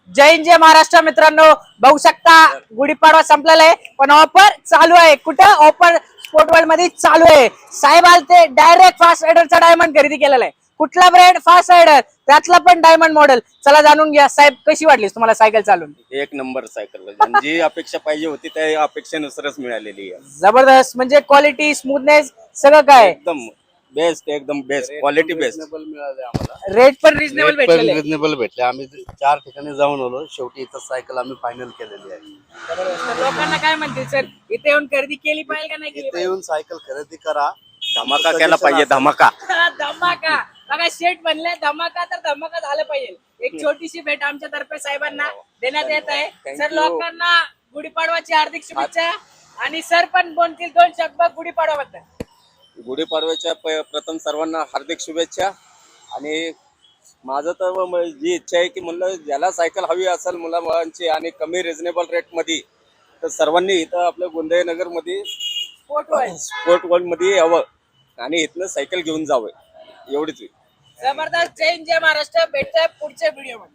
जय हिंद जय महाराष्ट्र मित्रांनो, बघू शकता गुढीपाडवा संपलेला आहे पण ऑफर चालू आहे. कुठं ऑफर स्पोर्ट वर्ल्ड मध्ये चालू आहे. साहेब आलते डायरेक्ट फास्ट रायडरचा डायमंड खरेदी केलेला आहे. कुठला ब्रँड? फास्ट रायडर, त्यातला पण डायमंड मॉडेल. चला जाणून घ्या. साहेब कशी वाटली तुम्हाला सायकल चालून? एक नंबर सायकल जी अपेक्षा पाहिजे होती त्या अपेक्षेनुसारच मिळालेली आहे. जबरदस्त, म्हणजे क्वालिटी, स्मूथनेस सगळं काय एकदम बेस्ट, एकदम बेस्ट क्वालिटी बेस्ट. मिळाले आम्हाला. रेट पण रिजनेबल भेटलेले. रिजनेबल भेटले. आम्ही 4 ठिकाणी जाऊन आलो, शेवटी इथं सायकल आम्ही फायनल केलेली आहे. तर लोकांना काय म्हणतील सर, इथे येऊन खरेदी केली पाहिजे का नाही केली इथे येऊन सायकल खरेदी करा. धमाका केला पाहिजे, धमाका. पाहिजे? धमाका बघा, शेट म्हणले धमाका तर धमाका झालं पाहिजे. एक छोटीशी भेट आमच्या तर्फे साहेबांना देण्यात येत आहे. Thank sir you. लोकांना गुढीपाडवाची हार्दिक शुभेच्छा. आणि सर पण बोलतील 2 शब्द गुढीपाडवाबद्दल. गुढीपाडव्याच्या प्रथम सर्वांना हार्दिक शुभेच्छा. आणि माझं तर जी इच्छा आहे की म्हणलं ज्याला सायकल हवी असेल मुलांची आणि कमी रिझनेबल रेट मध्ये, तर सर्वांनी इथं आपल्या गोंदिया मध्ये स्पोर्ट वर्ल्ड मध्ये यावं आणि इथनं सायकल घेऊन जावं, एवढीच. जबरदस्त. जय हिंद जय महाराष्ट्र. भेटतोय पुढच्या व्हिडिओ मध्ये.